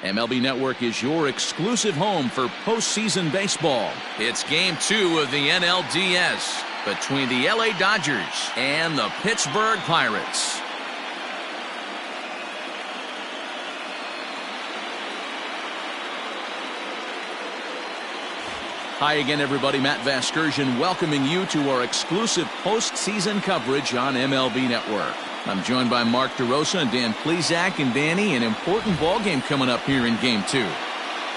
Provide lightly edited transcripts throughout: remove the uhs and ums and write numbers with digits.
MLB Network is your exclusive home for postseason baseball. It's Game 2 of the NLDS between the LA Dodgers and the Pittsburgh Pirates. Hi again, everybody. Matt Vasgersian welcoming you to our exclusive postseason coverage on MLB Network. I'm joined by Mark DeRosa and Dan Plesac. And Danny, an important ball game coming up here in Game 2.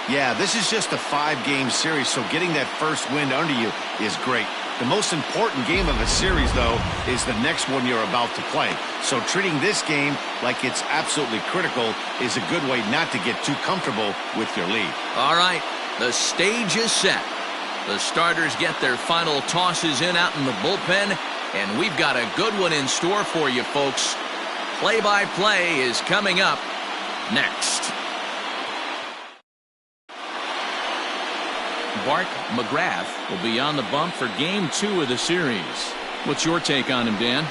Yeah, this is just a 5-game series, so getting that first win under you is great. The most important game of a series, though, is the next one you're about to play. So treating this game like it's absolutely critical is a good way not to get too comfortable with your lead. All right, the stage is set. The starters get their final tosses in out in the bullpen, and we've got a good one in store for you, folks. Play-by-play is coming up next. Bart McGrath will be on the bump for Game 2 of the series. What's your take on him, Dan?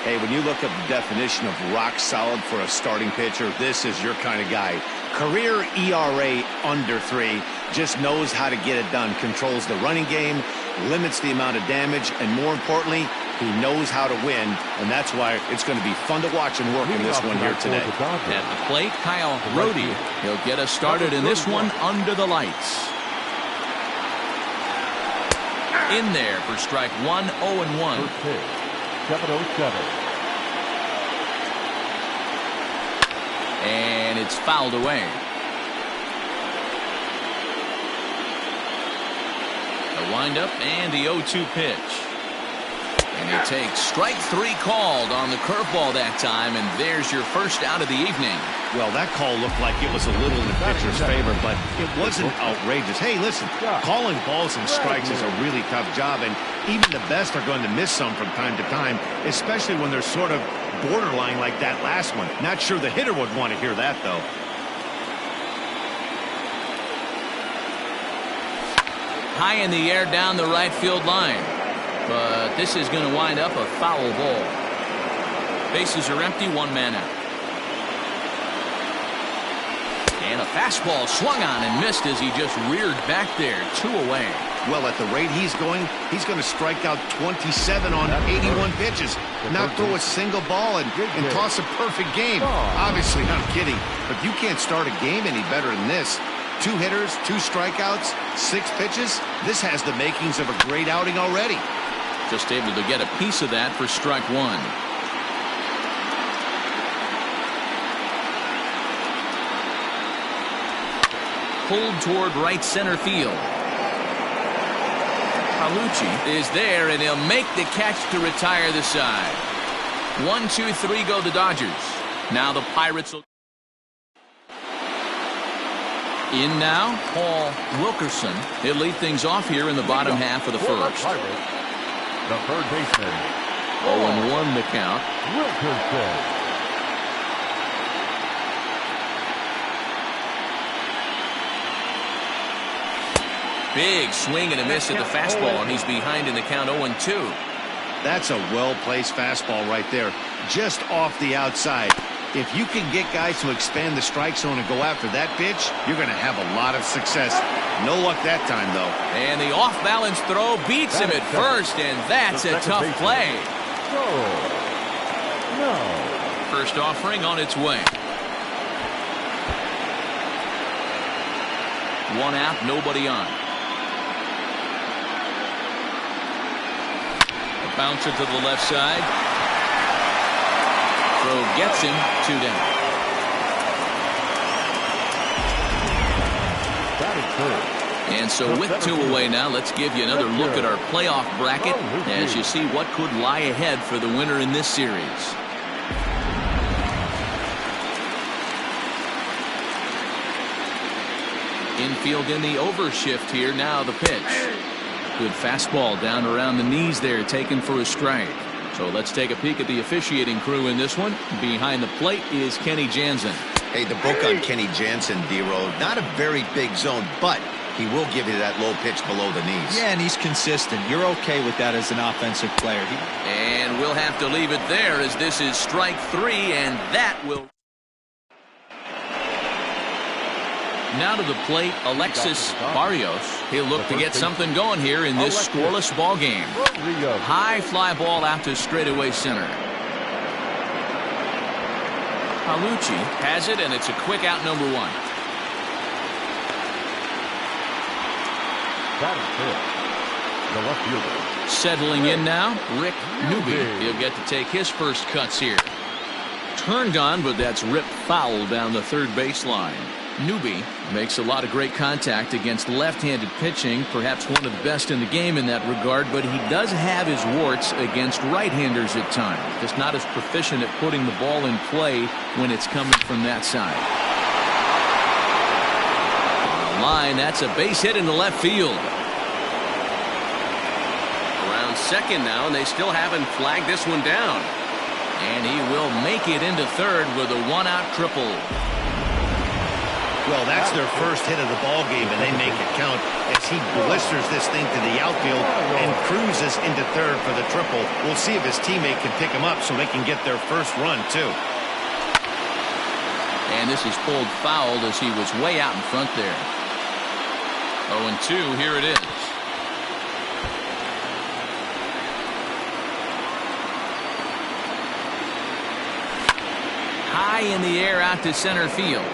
Hey, when you look up the definition of rock solid for a starting pitcher, this is your kind of guy. Career ERA under 3, just knows how to get it done, controls the running game, limits the amount of damage, and more importantly, he knows how to win, and that's why it's going to be fun to watch and work in this one here today. At the plate, Kyle Rhodey. He'll get us started in this one under the lights. In there for strike 1, 0-1. 7-0-7. And it's fouled away. The windup and the 0-2 pitch. And he takes strike 3 called on the curveball that time, and there's your first out of the evening. Well, that call looked like it was a little in the pitcher's favor, but it wasn't outrageous. Hey, listen, calling balls and strikes is a really tough job, and even the best are going to miss some from time to time, especially when they're sort of borderline like that last one. Not sure the hitter would want to hear that, though. High in the air down the right field line. But this is going to wind up a foul ball. Bases are empty, 1 man out. And a fastball swung on and missed as he just reared back there, 2 away. Well, at the rate he's going to strike out 27 on 81 pitches. Not throw a single ball and toss a perfect game. Obviously, I'm kidding, but you can't start a game any better than this. 2 hitters, 2 strikeouts, 6 pitches. This has the makings of a great outing already. Just able to get a piece of that for strike 1. Pulled toward right center field. Palucci is there, and he'll make the catch to retire the side. 1, 2, 3 go the Dodgers. Now the Pirates will. In now, Paul Wilkerson. He'll lead things off here in the bottom half of the first. The third baseman. 0-1 the count. Wilkerson. Big swing and a miss at the fastball, and he's behind in the count 0-2. That's a well-placed fastball right there, just off the outside. If you can get guys to expand the strike zone and go after that pitch, you're going to have a lot of success. No luck that time, though. And the off-balance throw beats him at first, and that's a tough play. No. First offering on its way. 1 out, nobody on. A bouncer to the left side. Throw gets him, 2 down. And so with 2 away now, let's give you another look at our playoff bracket as you see what could lie ahead for the winner in this series. Infield in the overshift here. Now the pitch. Good fastball down around the knees there, taken for a strike. So let's take a peek at the officiating crew in this one. Behind the plate is Kenny Jansen. Hey, the book on Kenny Jansen, D-Road, not a very big zone, but He will give you that low pitch below the knees. Yeah, and he's consistent. You're okay with that as an offensive player. And we'll have to leave it there as this is strike 3, and that will... Now to the plate, Alexis Barrios. He'll look to get something going here in this scoreless ball game. High fly ball out to straightaway center. Palucci has it, and it's a quick out, number 1. That is it. The left fielder. Settling in now, Rick Newby. He'll get to take his first cuts here. Turned on, but that's ripped foul down the third baseline. Newby makes a lot of great contact against left-handed pitching, perhaps one of the best in the game in that regard, but he does have his warts against right-handers at times. Just not as proficient at putting the ball in play when it's coming from that side. On the line, that's a base hit into left field. Around second now, and they still haven't flagged this one down. And he will make it into third with a one-out triple. Well, that's their first hit of the ball game, and they make it count as he blisters this thing to the outfield and cruises into third for the triple. We'll see if his teammate can pick him up so they can get their first run, too. And this is pulled foul as he was way out in front there. 0-2, here it is. High in the air out to center field.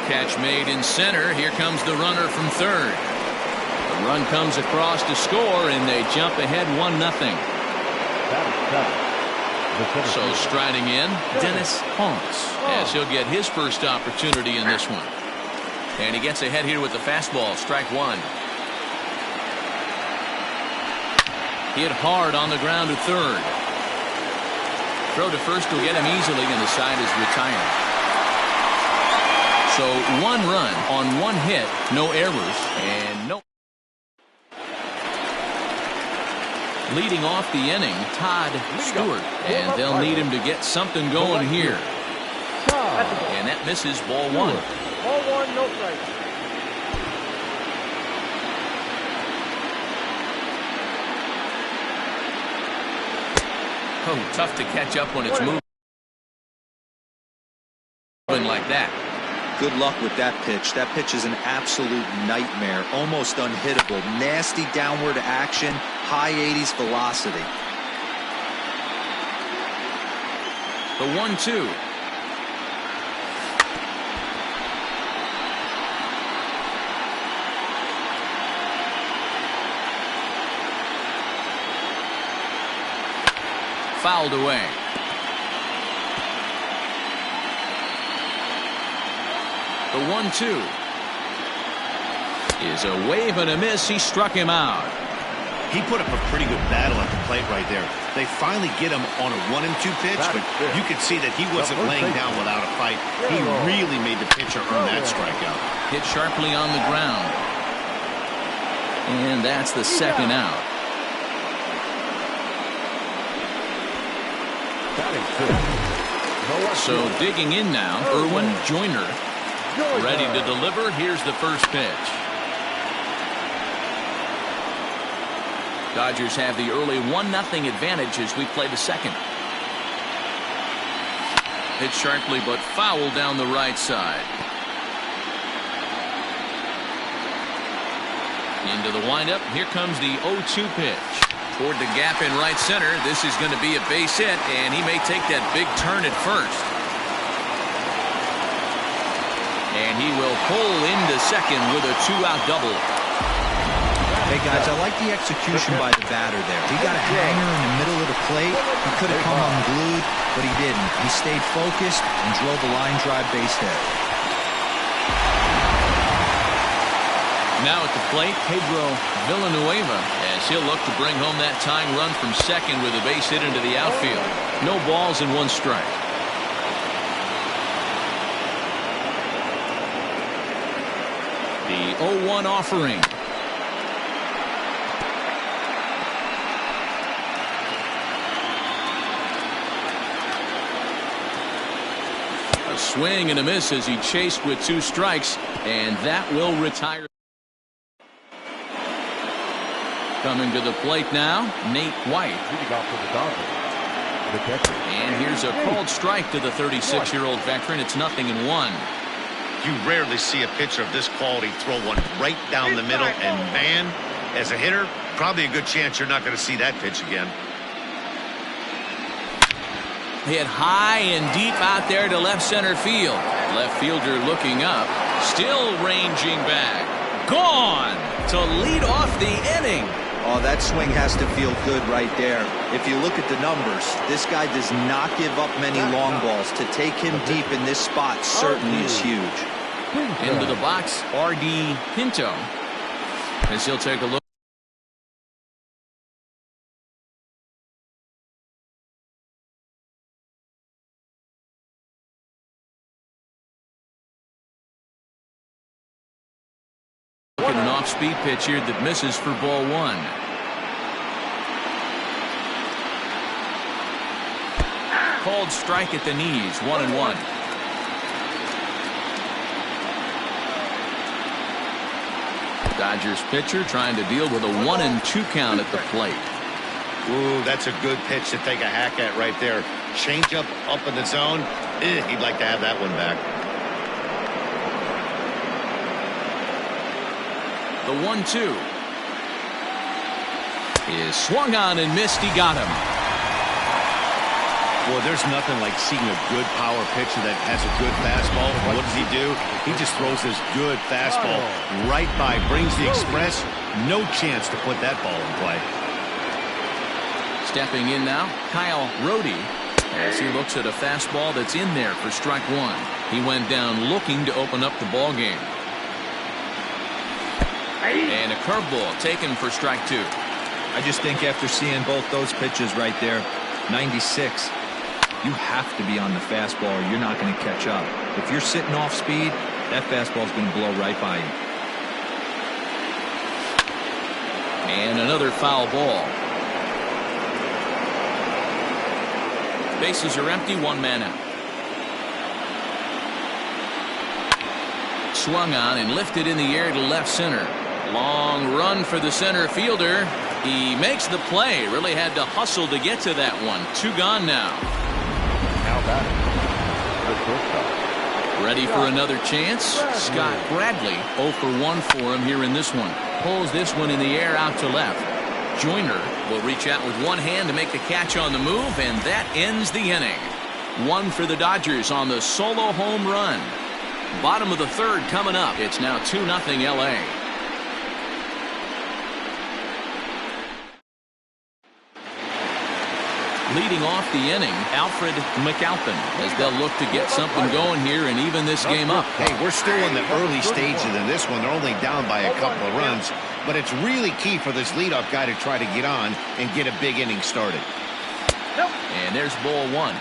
Catch made in center. Here comes the runner from third. The run comes across to score, and they jump ahead 1-0. So striding in, Dennis Ponce, as he'll get his first opportunity in this one. And he gets ahead here with the fastball, strike 1. Hit hard on the ground to third. Throw to first will get him easily, and the side is retired. So 1 run on 1 hit, no errors, and no. Leading off the inning, Todd Stewart, and they'll need him to get something going here. And that misses, ball 1. Ball 1, no strikes. Oh, tough to catch up when it's moving like that. Good luck with that pitch. That pitch is an absolute nightmare. Almost unhittable. Nasty downward action. High 80s velocity. The 1-2. Fouled away. The 1-2 is a wave and a miss. He struck him out. He put up a pretty good battle at the plate right there. They finally get him on a 1-2 pitch, but you could see that he wasn't laying down without a fight. He really made the pitcher earn that strikeout. Hit sharply on the ground. And that's the second out. So digging in now, Erwin Joyner. Ready to deliver. Here's the first pitch. Dodgers have the early 1-0 advantage as we play the second. Hit sharply but foul down the right side. Into the windup. Here comes the 0-2 pitch. Toward the gap in right center. This is going to be a base hit, and he may take that big turn at first. And he will pull into second with a 2-out double. Hey, guys, I like the execution by the batter there. He got a hanger in the middle of the plate. He could have come unglued, but he didn't. He stayed focused and drove a line drive base hit. Now at the plate, Pedro Villanueva, as he'll look to bring home that tying run from second with a base hit into the outfield. No balls and 1 strike. The 0-1 offering. A swing and a miss as he chased with 2 strikes, and that will retire. Coming to the plate now, Nate White. Leading off for the Dodgers, the catcher. And here's a called strike to the 36-year-old veteran. It's 0-1. You rarely see a pitcher of this quality throw one right down the middle, and man, as a hitter, probably a good chance you're not going to see that pitch again. Hit high and deep out there to left center field. Left fielder looking up, still ranging back. Gone to lead off the inning. Oh, that swing has to feel good right there. If you look at the numbers, this guy does not give up many long balls. To take him deep in this spot certainly is huge. Into the box, R.D. Pinto, as he'll take a look. An off-speed pitch here that misses for ball 1. Called strike at the knees, 1-1. Dodgers pitcher trying to deal with a 1-2 count at the plate. Ooh, that's a good pitch to take a hack at right there. Changeup up in the zone. He'd like to have that one back. The 1-2 is swung on and missed. He got him. Well, there's nothing like seeing a good power pitcher that has a good fastball. What does he do? He just throws his good fastball right by, brings the express. No chance to put that ball in play. Stepping in now, Kyle Rohde, as he looks at a fastball that's in there for strike 1. He went down looking to open up the ball game. And a curveball taken for strike 2. I just think after seeing both those pitches right there, 96, you have to be on the fastball or you're not going to catch up. If you're sitting off speed, that fastball is going to blow right by you. And another foul ball. Bases are empty, 1 man out. Swung on and lifted in the air to left center. Long run for the center fielder. He makes the play. Really had to hustle to get to that one. 2 gone now. Now batting, the shortstop. Ready for another chance. Scott Bradley 0 for 1 for him here in this one. Pulls this one in the air out to left. Joyner will reach out with one hand to make the catch on the move, and that ends the inning. 1 for the Dodgers on the solo home run. Bottom of the 3rd coming up. It's now 2-0 LA. Leading off the inning, Alfred McAlpin, as they'll look to get something going here and even this game up. Hey, we're still in the early stages of this one. They're only down by a couple of runs, but it's really key for this leadoff guy to try to get on and get a big inning started. And there's ball 1.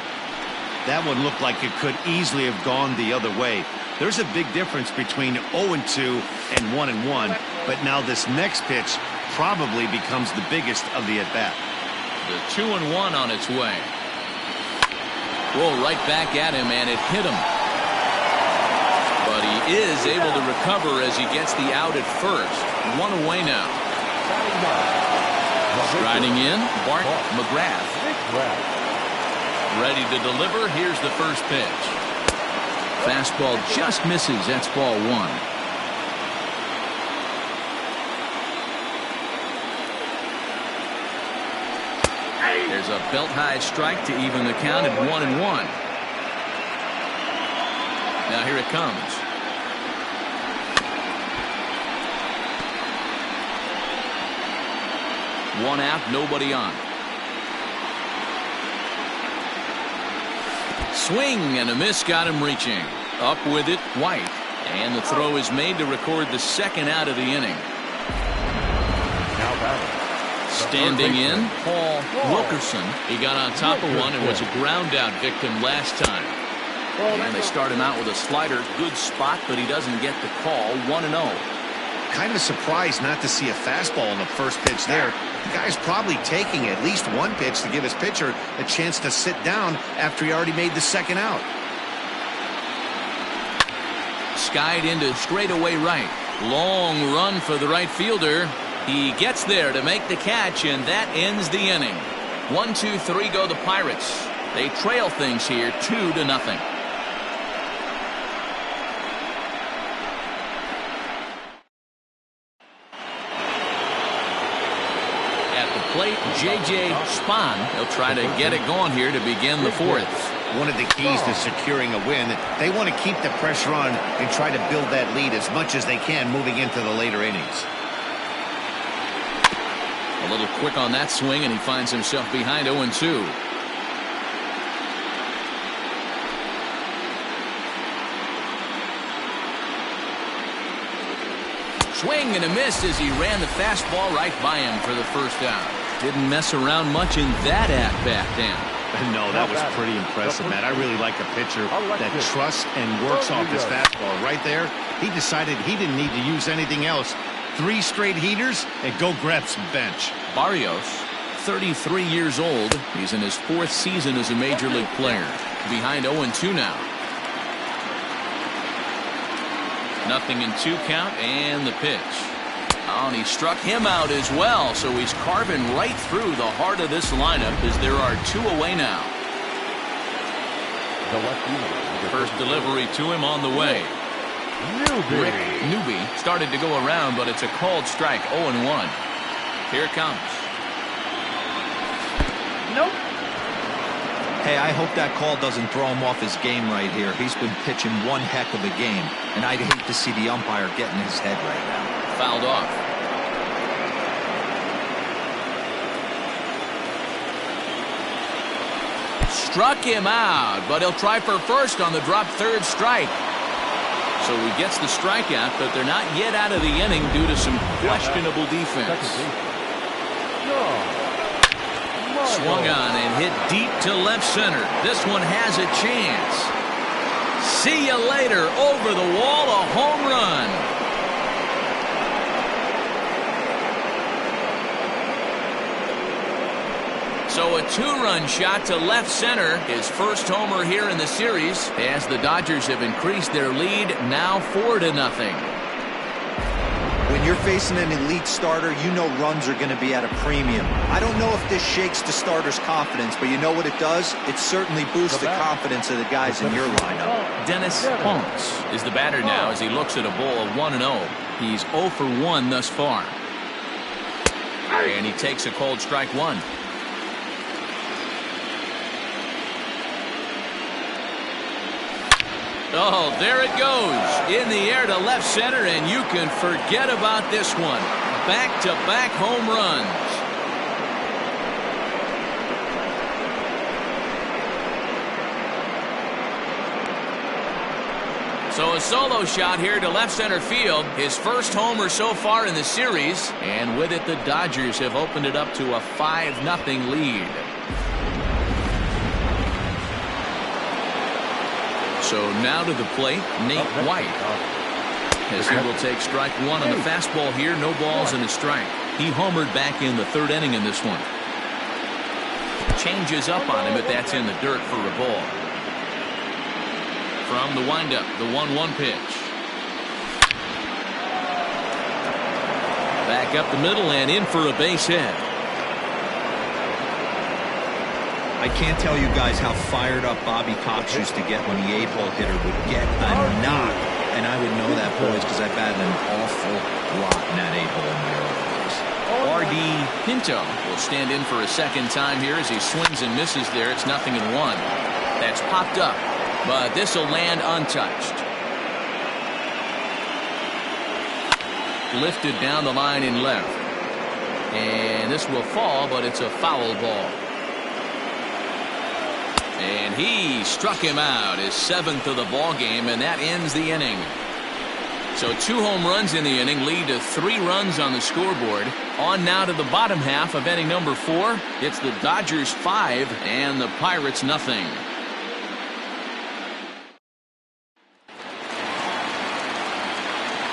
That one looked like it could easily have gone the other way. There's a big difference between 0-2 and 1-1, but now this next pitch probably becomes the biggest of the at-bat. The 2-1 on its way. Roll right back at him, and it hit him. But he is able to recover as he gets the out at first. 1 away now. Striding in, Bart McGrath. Ready to deliver. Here's the first pitch. Fastball just misses. That's ball 1. There's a belt-high strike to even the count at 1-1. Now here it comes. One out, nobody on. Swing and a miss got him reaching. Up with it, White. And the throw is made to record the 2nd out of the inning. Now batting. Standing in, Paul Wilkerson. He got on top of one and was a ground out victim last time. And they start him out with a slider. Good spot, but he doesn't get the call. 1-0. Kind of surprised not to see a fastball in the first pitch there. The guy's probably taking at least one pitch to give his pitcher a chance to sit down after he already made the 2nd out. skied into straightaway right. Long run for the right fielder. He gets there to make the catch, and that ends the inning. 1-2-3 go the Pirates. They trail things here 2-0. Plate J.J. Spahn. He'll try to get it going here to begin the fourth. One of the keys to securing a win, they want to keep the pressure on and try to build that lead as much as they can moving into the later innings. A little quick on that swing, and he finds himself behind 0-2. Swing and a miss as he ran the fastball right by him for the first down. Didn't mess around much in that at-bat, Dan. No, that was pretty impressive, Matt. I really like a pitcher that trusts and works off his fastball. Right there, he decided he didn't need to use anything else. 3 straight heaters and go grab some bench. Barrios, 33 years old. He's in his 4th season as a major league player. Behind 0-2 now. 0-2 count, and the pitch. Oh, and he struck him out as well, so he's carving right through the heart of this lineup as there are 2 away now. First delivery to him on the way. Rick Newby started to go around, but it's a called strike. 0-1. Here it comes. Nope. Hey, I hope that call doesn't throw him off his game right here. He's been pitching one heck of a game, and I'd hate to see the umpire get in his head right now. Fouled off. Struck him out, but he'll try for first on the drop third strike. So he gets the strikeout, but they're not yet out of the inning due to some questionable defense. Swung on and hit deep to left center. This one has a chance. See you later. Over the wall, a home run. So a 2-run shot to left center. His first homer here in the series as the Dodgers have increased their lead now 4-0. When you're facing an elite starter, you know runs are going to be at a premium. I don't know if this shakes the starter's confidence, but you know what it does? It certainly boosts the confidence of the guys in your lineup. Dennis Ponce is the batter now as he looks at a ball of 1-0. He's 0 for 1 thus far. And he takes a cold strike 1. Oh, there it goes. In the air to left center, and you can forget about this one. Back-to-back home runs. So a solo shot here to left center field. His first homer so far in the series. And with it, the Dodgers have opened it up to a 5-0 lead. So now to the plate, Nate White. As he will take strike 1 on the fastball here. No balls and a strike. He homered back in the 3rd inning in this one. Changes up on him, but that's in the dirt for a ball. From the windup, the 1-1 pitch. Back up the middle and in for a base hit. I can't tell you guys how fired up Bobby Cox used to get when the 8-hole hitter would get a knock. And I would know that, boys, because I batted an awful lot in that 8-hole in my early days. R.D. Pinto will stand in for a second time here as he swings and misses there. It's 0-1. That's popped up, but this will land untouched. Lifted down the line in left. And this will fall, but it's a foul ball. And he struck him out, his 7th of the ball game, and that ends the inning. So 2 home runs in the inning lead to 3 runs on the scoreboard. On now to the bottom half of inning number 4. It's the Dodgers 5 and the Pirates 0.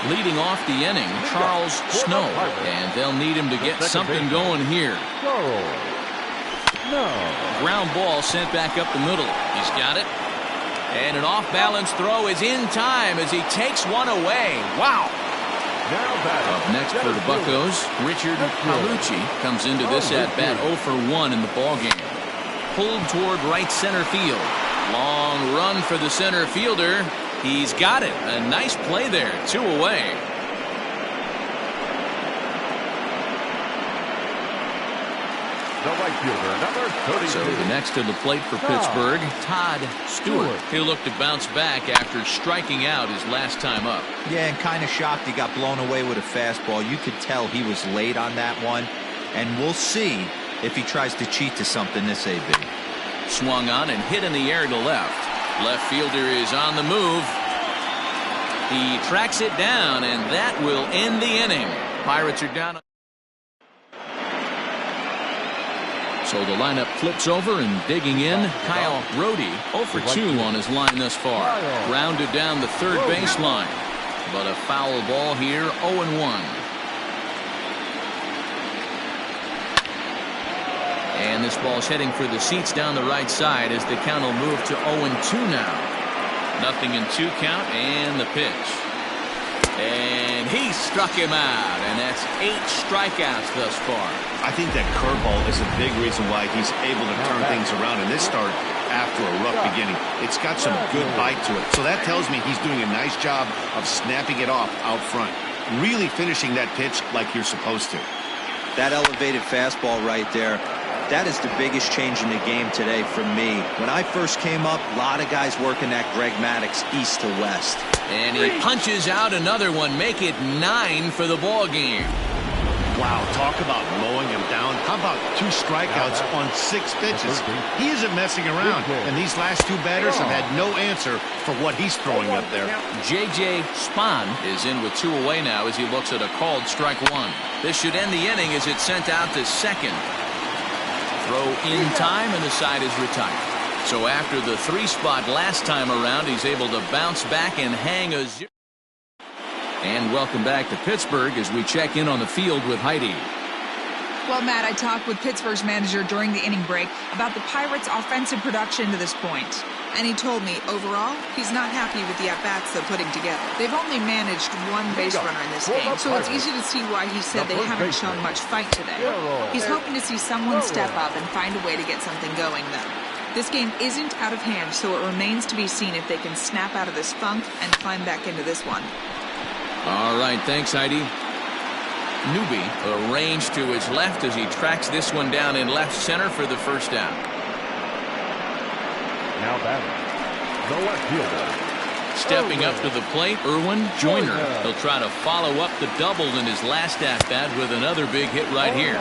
Leading off the inning, Charles Snow, and they'll need him to get something going here. Ground ball sent back up the middle. He's got it. And an off-balance throw is in time as he takes one away. Wow. Up next for the Buccos, Richard Palucci comes into this at-bat 0 for 1 in the ballgame. Pulled toward right center field. Long run for the center fielder. He's got it. A nice play there. 2 away. The right fielder, number 32. So the next to the plate for Pittsburgh, Todd Stewart. He'll look to bounce back after striking out his last time up. Yeah, and kind of shocked he got blown away with a fastball. You could tell he was late on that one. And we'll see if he tries to cheat to something this AB. Swung on and hit in the air to left. Left fielder is on the move. He tracks it down, and that will end the inning. Pirates are down. So the lineup flips over and digging in. Kyle Rhodey 0 for 2 on his line thus far. Grounded down the third baseline. But a foul ball here, 0-1. And this ball's heading for the seats down the right side as the count will move to 0-2 now. 0-2 count and the pitch. And he struck him out, and that's 8 strikeouts thus far. I think that curveball is a big reason why he's able to turn things around in this start after a rough beginning. It's got some good bite to it, so that tells me he's doing a nice job of snapping it off out front, really finishing that pitch like you're supposed to. That elevated fastball right there, that is the biggest change in the game today for me. When I first came up, a lot of guys working that Greg Maddux east to west. And he punches out another one, make it 9 for the ball game. Wow, talk about mowing him down. How about 2 strikeouts on 6 pitches? He isn't messing around, and these last 2 batters have had no answer for what he's throwing up there. J.J. Spahn is in with 2 away now as he looks at a called strike 1. This should end the inning as it's sent out to second. Throw in time, and the side is retired. So after the 3 spot last time around, he's able to bounce back and hang a 0. And welcome back to Pittsburgh as we check in on the field with Heidi. Well, Matt, I talked with Pittsburgh's manager during the inning break about the Pirates' offensive production to this point. And he told me, overall, he's not happy with the at-bats they're putting together. They've only managed 1 base runner in this game, so it's easy to see why he said they haven't shown much fight today. He's hoping to see someone step up and find a way to get something going, though. This game isn't out of hand, so it remains to be seen if they can snap out of this funk and climb back into this one. All right, thanks, Heidi. Newby arranged to his left as he tracks this one down in left center for the first down. Now batting, the left fielder. Stepping up to the plate, Erwin Joyner. He'll try to follow up the double in his last at-bat with another big hit right here.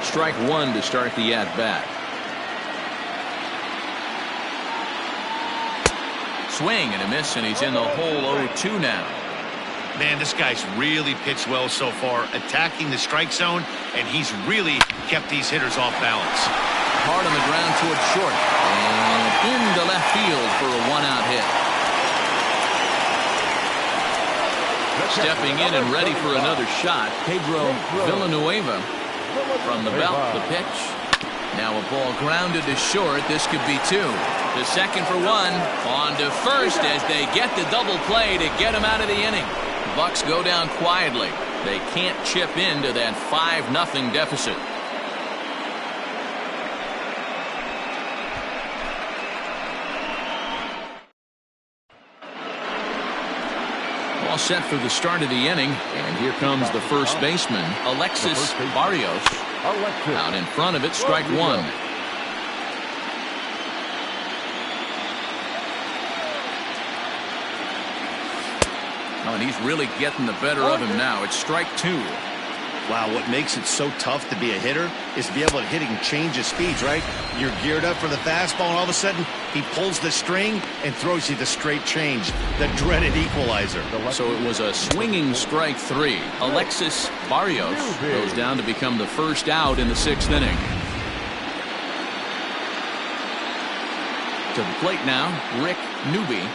Strike 1 to start the at-bat. Swing and a miss, and he's in the hole 0-2 now. Man, this guy's really pitched well so far, attacking the strike zone, and he's really kept these hitters off balance. Hard on the ground towards short, and into left field for a 1-out hit. Stepping in and ready for another shot, Pedro Villanueva from the belt, the pitch. Now a ball grounded to short. This could be 2. The second for 1. On to first as they get the double play to get him out of the inning. Bucks go down quietly. They can't chip into that 5-0 deficit. All set for the start of the inning, and here comes the first baseman, Alexis Barrios. Out in front of it, strike 1. Oh, and he's really getting the better of him now. It's strike 2. Wow, what makes it so tough to be a hitter is to be able to hit and change his speeds, right? You're geared up for the fastball, and all of a sudden, he pulls the string and throws you the straight change, the dreaded equalizer. So it was a swinging strike 3. Alexis Barrios goes down to become the first out in the 6th inning. To the plate now, Rick Newby.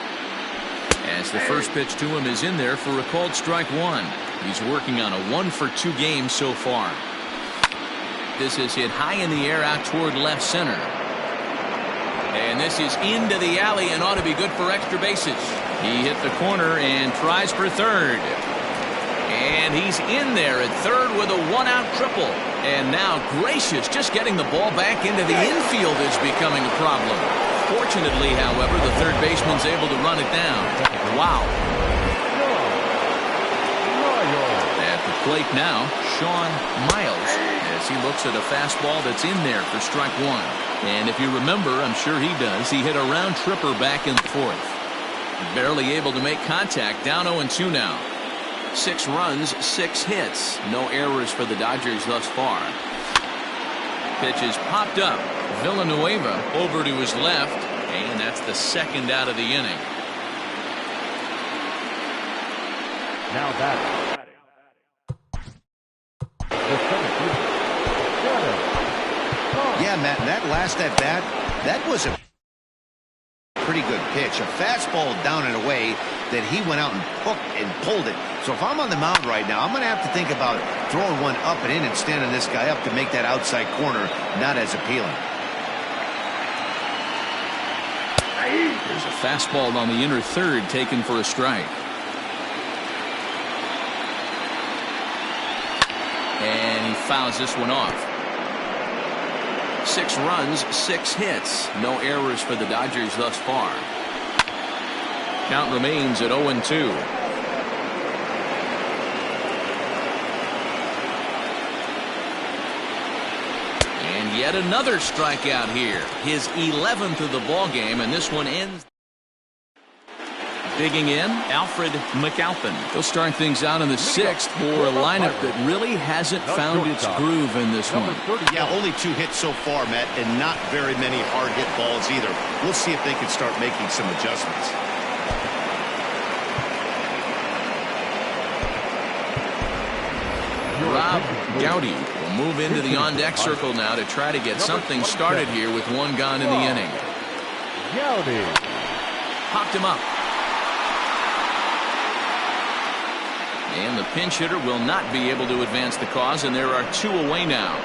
As the first pitch to him is in there for a called strike 1. He's working on a 1-for-2 game so far. This is hit high in the air out toward left center. And this is into the alley and ought to be good for extra bases. He hit the corner and tries for third. And he's in there at third with a one-out triple. And now Gracious, just getting the ball back into the infield is becoming a problem. Fortunately, however, the third baseman's able to run it down. Wow. At the plate now, Sean Miles, as he looks at a fastball that's in there for strike one. And if you remember, I'm sure he does, he hit a round tripper back in the fourth. Barely able to make contact, down 0-2 now. 6 runs, 6 hits. No errors for the Dodgers thus far. Pitch is popped up. Villanueva over to his left, and that's the second out of the inning. Now that. Yeah, Matt, that last at bat, that was a pretty good pitch. A fastball down and away that he went out and hooked and pulled it. So if I'm on the mound right now, I'm going to have to think about throwing one up and in and standing this guy up to make that outside corner not as appealing. There's a fastball on the inner third taken for a strike. And he fouls this one off. 6 runs, 6 hits. No errors for the Dodgers thus far. Count remains at 0-2. And yet another strikeout here. His 11th of the ball game, and this one ends. Digging in, Alfred McAlpin. He'll start things out in the 6th for a lineup that really hasn't found its groove in this one. Yeah, only 2 hits so far, Matt, and not very many hard hit balls either. We'll see if they can start making some adjustments. Rob Gowdy will move into the on-deck circle now to try to get something started here with 1 gone in the inning. Gowdy. Popped him up. And the pinch hitter will not be able to advance the cause, and there are 2 away now.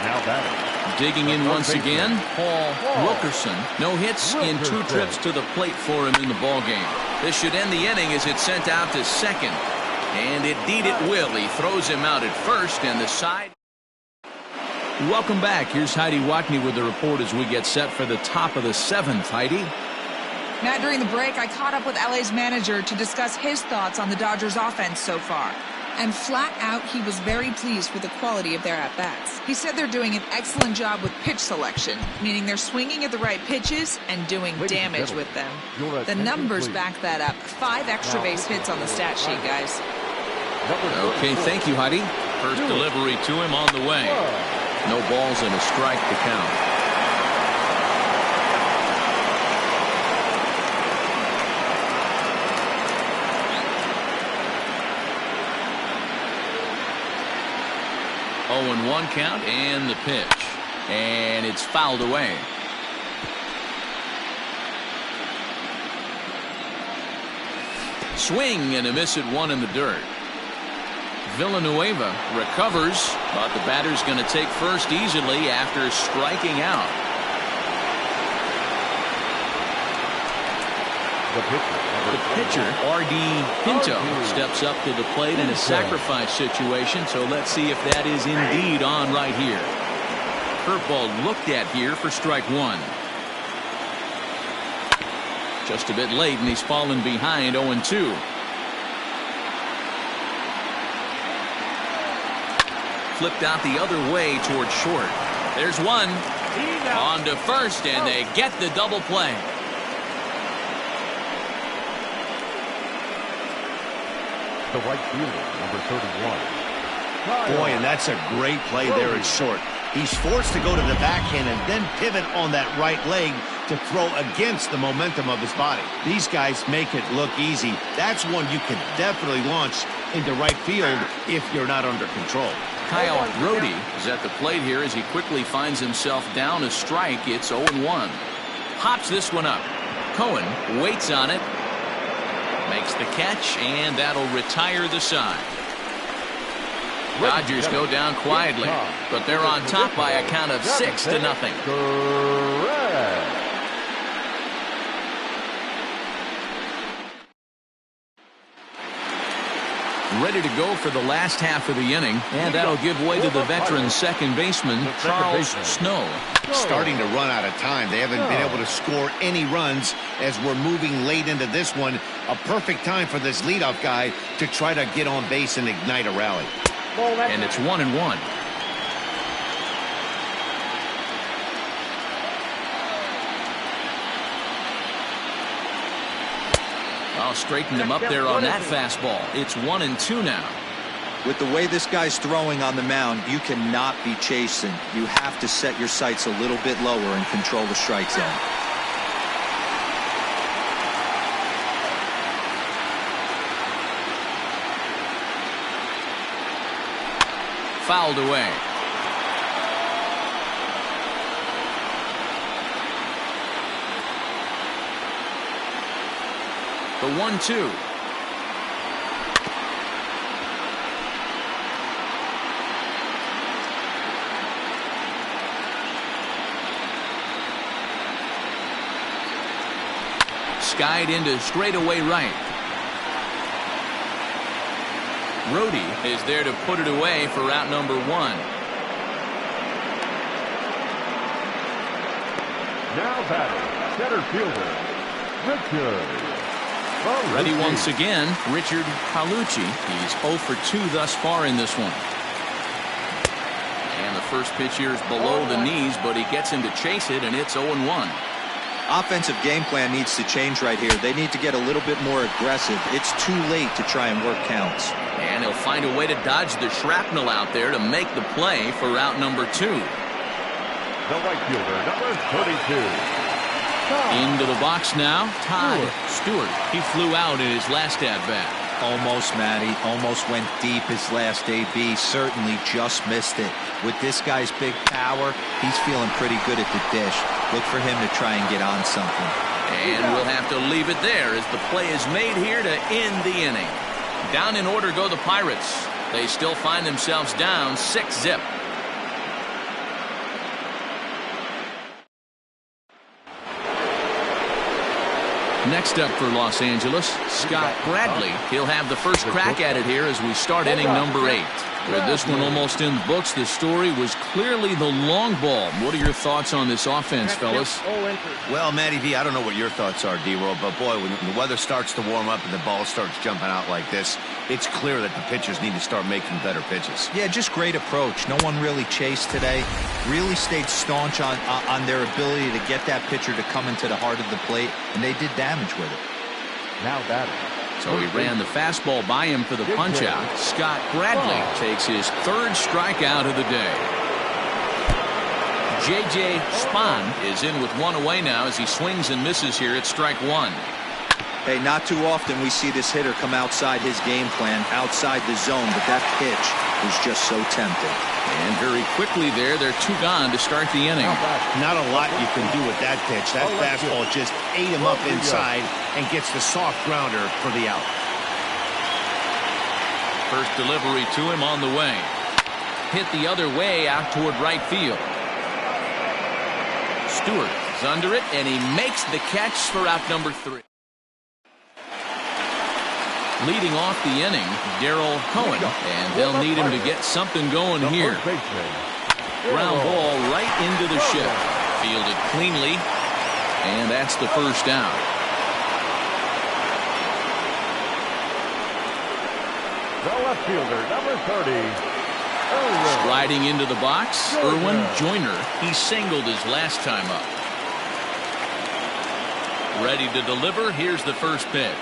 Now batting. Digging in once again, Paul Wilkerson. No hits in 2 trips to the plate for him in the ballgame. This should end the inning as it's sent out to second. And indeed it will. He throws him out at first, and the side. Welcome back. Here's Heidi Watney with the report as we get set for the top of the 7th. Heidi? Matt, during the break, I caught up with LA's manager to discuss his thoughts on the Dodgers offense so far. And flat out, he was very pleased with the quality of their at-bats. He said they're doing an excellent job with pitch selection, meaning they're swinging at the right pitches and doing damage with them. The numbers back that up. 5 extra base hits on the stat sheet, guys. Okay, thank you, Heidi. First delivery to him on the way. No balls and a strike to count. Oh, and 1 count, and the pitch. And it's fouled away. Swing and a miss at 1 in the dirt. Villanueva recovers, but the batter's going to take first easily after striking out. The pitcher, R.D. Pinto, steps up to the plate in a sacrifice situation, so let's see if that is indeed on right here. Curveball looked at here for strike 1. Just a bit late, and he's fallen behind 0-2. Flipped out the other way towards short. There's one. On to first, and they get the double play. The right fielder, number 31. Boy, and that's a great play there at short. He's forced to go to the backhand and then pivot on that right leg to throw against the momentum of his body. These guys make it look easy. That's one you can definitely launch into right field if you're not under control. Kyle Brody is at the plate here as he quickly finds himself down a strike. It's 0-1. Pops this one up. Cohen waits on it. Makes the catch, and that'll retire the side. Dodgers go down quietly, but they're on top by a count of 6-0. Correct. Ready to go for the last half of the inning, and that'll give way to the veteran second baseman, Charles Snow. Starting to run out of time. They haven't been able to score any runs as we're moving late into this one. A perfect time for this leadoff guy to try to get on base and ignite a rally. And it's 1-1. I'll straighten him up there on that fastball. It's 1-2 now. With the way this guy's throwing on the mound, you cannot be chasing. You have to set your sights a little bit lower and control the strike zone. Fouled away. The 1-2. Skied into straightaway right. Rhodey is there to put it away for out number 1. Now batting, center fielder, Richard. Ready once again, Richard Palucci. He's 0 for 2 thus far in this one. And the first pitch here is below the knees, but he gets him to chase it, and it's 0-1. Offensive game plan needs to change right here. They need to get a little bit more aggressive. It's too late to try and work counts. And he'll find a way to dodge the shrapnel out there to make the play for out number 2. The right fielder, number 32. Into the box now, Todd Stewart. He flew out in his last at-bat. Almost, Matty. Almost went deep his last AB. Certainly just missed it. With this guy's big power, he's feeling pretty good at the dish. Look for him to try and get on something. And we'll have to leave it there as the play is made here to end the inning. Down in order go the Pirates. They still find themselves down 6-0. Next up for Los Angeles, Scott Bradley. He'll have the first crack at it here as we start inning number 8. With this one almost in the books, the story was clearly the long ball. What are your thoughts on this offense, fellas? Well, Matty V, I don't know what your thoughts are, D-Roll, but boy, when the weather starts to warm up and the ball starts jumping out like this, it's clear that the pitchers need to start making better pitches. Yeah, just great approach. No one really chased today. Really stayed staunch on their ability to get that pitcher to come into the heart of the plate, and they did damage with it. Now batting. So he ran the fastball by him for the punch-out. Scott Bradley takes his 3rd strikeout of the day. J.J. Spahn is in with 1 away now as he swings and misses here at strike 1. Hey, not too often we see this hitter come outside his game plan, outside the zone, but that pitch was just so tempting. And very quickly there, they're 2 gone to start the inning. Not a lot you can do with that pitch. That fastball just ate him up inside and gets the soft grounder for the out. First delivery to him on the way. Hit the other way out toward right field. Stewart is under it, and he makes the catch for out number 3. Leading off the inning, Darryl Cohen, and they'll need him to get something going here. Ground ball right into the shift. Fielded cleanly, and that's the first down. The left fielder, number 30. Striding into the box, Erwin Joyner. He singled his last time up. Ready to deliver. Here's the first pitch.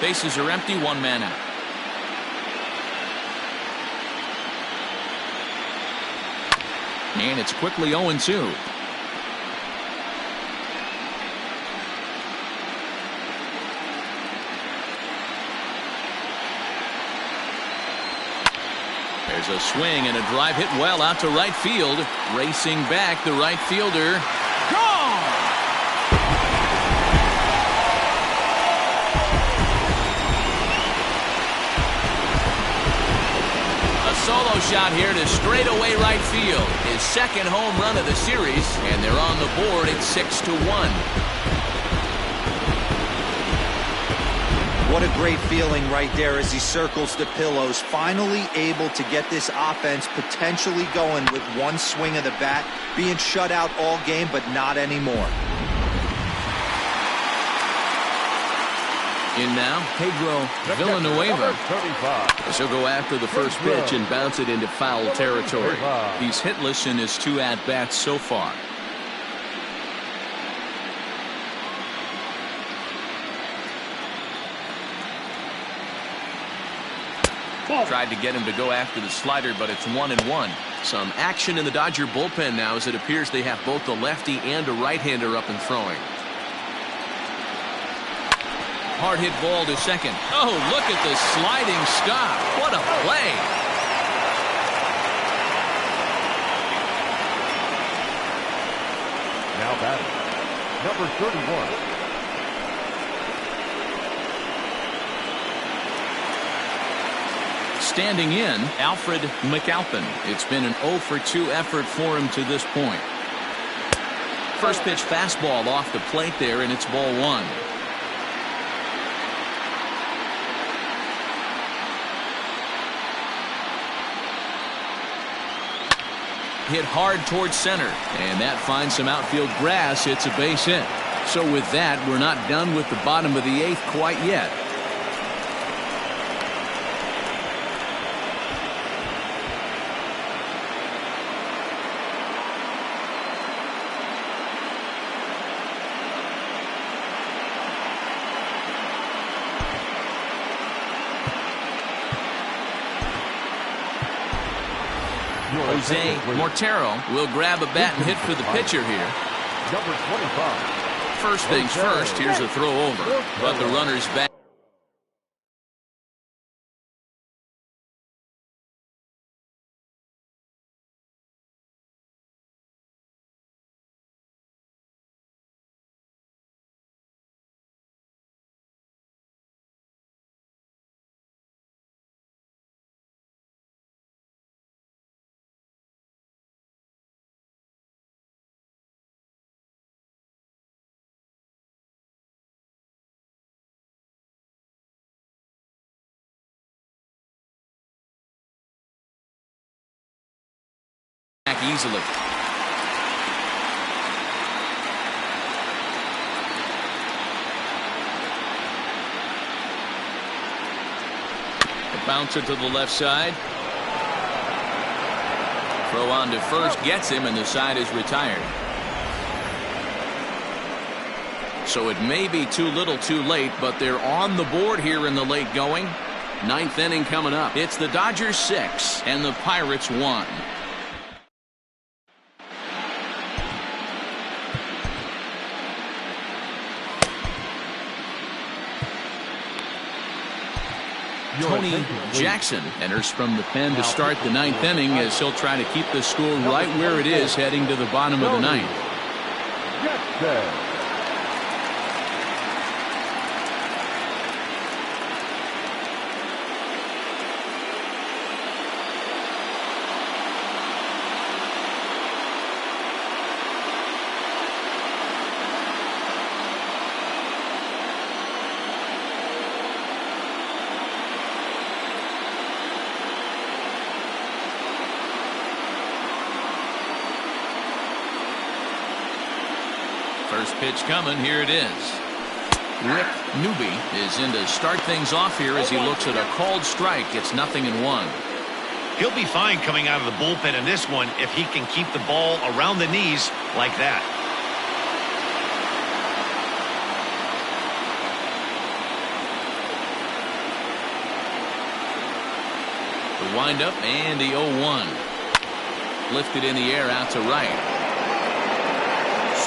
Bases are empty, 1 man out. And it's quickly 0-2. There's a swing and a drive hit well out to right field. Racing back, the right fielder. Gone! solo shot here to straightaway right field. His second home run of the series, and they're on the board at 6-1. What a great feeling right there as he circles the pillows. Finally able to get this offense potentially going with one swing of the bat. Being shut out all game, but not anymore. In now, Pedro Villanueva. As he'll go after the first pitch and bounce it into foul territory. He's hitless in his 2 at-bats so far. Tried to get him to go after the slider, but it's 1-1. Some action in the Dodger bullpen now as it appears they have both a lefty and a right-hander up and throwing. Hard hit ball to second. Oh, look at the sliding stop. What a play. Now batting, number 31. Standing in, Alfred McAlpin. It's been an 0-for-2 effort for him to this point. First pitch fastball off the plate there, and it's ball 1. Hit hard towards center, and that finds some outfield grass. It's a base hit. So with that, we're not done with the bottom of the 8th quite yet. Jose Mortero will grab a bat and hit for the pitcher here. Number 25. First things first, here's a throw over, but the runner's back. Easily. A bouncer to the left side. Throw on to first gets him, and the side is retired. So it may be too little too late, but they're on the board here in the late going. 9th inning coming up. It's the Dodgers 6 and the Pirates 1. Tony Jackson enters from the pen to start the 9th inning as he'll try to keep the score right where it is heading to the bottom of the 9th. First pitch coming. Here it is. Rick Newby is in to start things off here as he looks at a called strike. It's 0-1. He'll be fine coming out of the bullpen in this one if he can keep the ball around the knees like that. The windup and the 0-1. Lifted in the air out to right.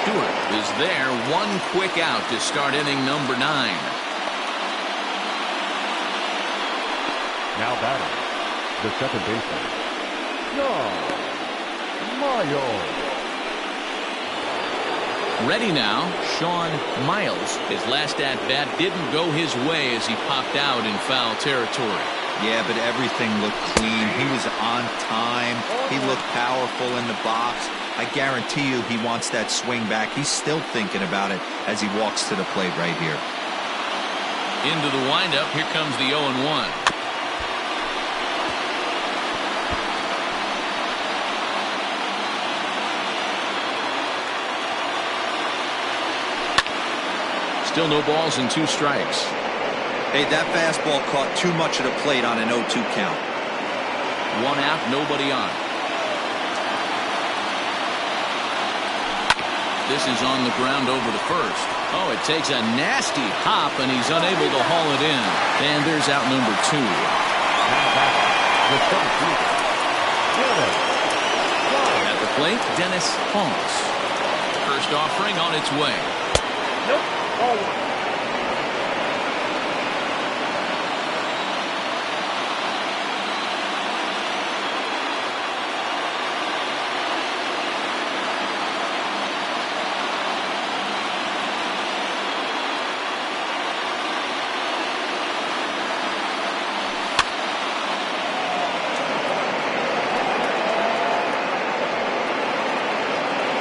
Stewart is there. One quick out to start inning number 9. Now batting, the second baseman, Sean Miles. Ready now, Sean Miles. His last at-bat didn't go his way as he popped out in foul territory. Yeah, but everything looked clean. He was on time. He looked powerful in the box. I guarantee you he wants that swing back. He's still thinking about it as he walks to the plate right here. Into the windup. Here comes the 0-1. Still no balls and 2 strikes. Hey, that fastball caught too much of the plate on an 0-2 count. 1 out, nobody on. This is on the ground over to first. Oh, it takes a nasty hop, and he's unable to haul it in. And there's out number 2. At the plate, Dennis Holmes. First offering on its way. Nope. Oh.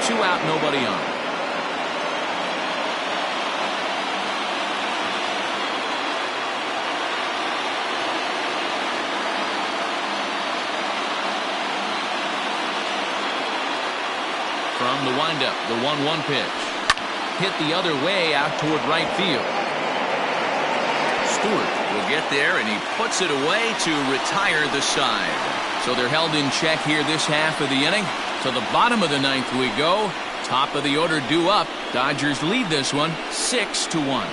2 out, nobody on. From the windup, the 1-1 pitch. Hit the other way out toward right field. Stewart will get there, and he puts it away to retire the side. So they're held in check here this half of the inning. To the bottom of the 9th we go. Top of the order due up. Dodgers lead this one 6-1.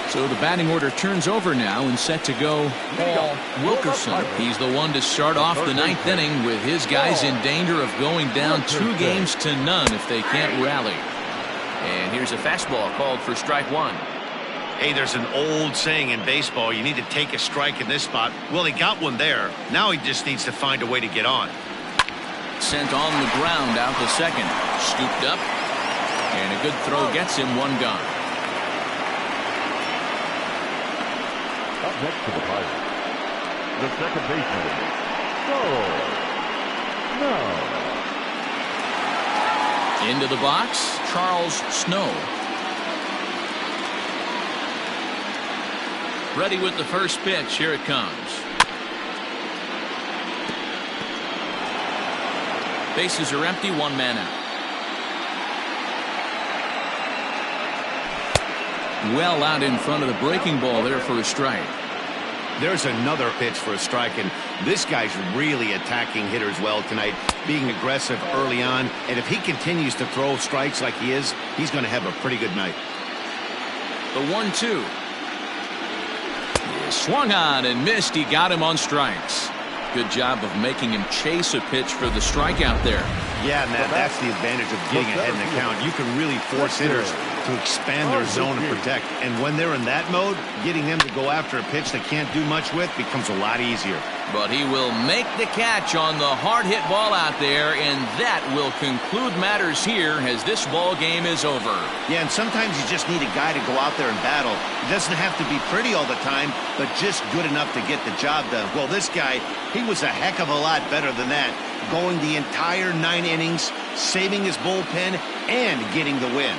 So the batting order turns over now and set to go Paul Wilkerson. He's the one to start off the 9th inning with his guys in danger of going down 2 games to none if they can't rally. And here's a fastball called for strike 1. Hey, there's an old saying in baseball, you need to take a strike in this spot. Well, he got one there. Now he just needs to find a way to get on. Sent on the ground out to second. Scooped up. And a good throw gets him 1 gone. Up next to the Pirates, the second baseman. No. Into the box, Charles Snow. Ready with the first pitch. Here it comes. Bases are empty, 1 man out. Well out in front of the breaking ball there for a strike. There's another pitch for a strike, and this guy's really attacking hitters well tonight, being aggressive early on, and if he continues to throw strikes like he is, he's going to have a pretty good night. The 1-2. Swung on and missed. He got him on strikes. Good job of making him chase a pitch for the strikeout there. Yeah, Matt, that's the advantage of getting ahead in the count. You can really force hitters to expand their zone and protect. And when they're in that mode, getting them to go after a pitch they can't do much with becomes a lot easier. But he will make the catch on the hard hit ball out there, and that will conclude matters here as this ball game is over. Yeah, and sometimes you just need a guy to go out there and battle. It doesn't have to be pretty all the time, but just good enough to get the job done. Well, this guy, he was a heck of a lot better than that, going the entire 9 innings, saving his bullpen, and getting the win.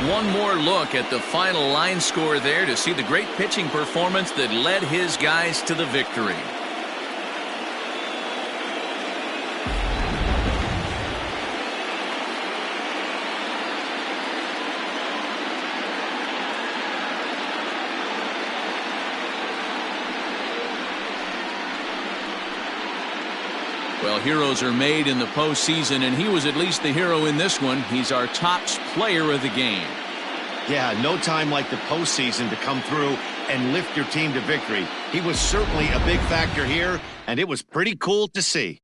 One more look at the final line score there to see the great pitching performance that led his guys to the victory. Well, heroes are made in the postseason, and he was at least the hero in this one. He's our top player of the game. Yeah, no time like the postseason to come through and lift your team to victory. He was certainly a big factor here, and it was pretty cool to see.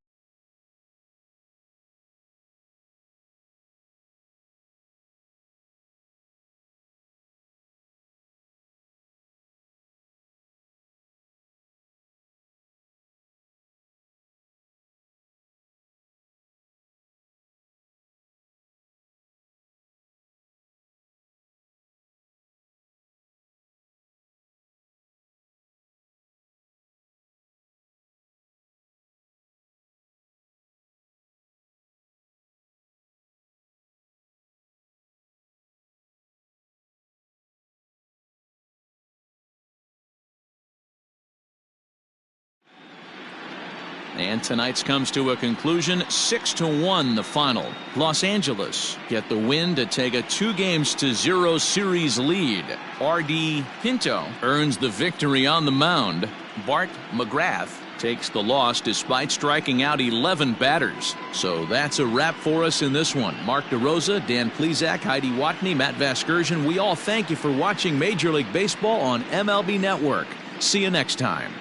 And tonight's comes to a conclusion, 6-1 the final. Los Angeles get the win to take a 2-0 series lead. R.D. Pinto earns the victory on the mound. Bart McGrath takes the loss despite striking out 11 batters. So that's a wrap for us in this one. Mark DeRosa, Dan Plesac, Heidi Watney, Matt Vasgersian, we all thank you for watching Major League Baseball on MLB Network. See you next time.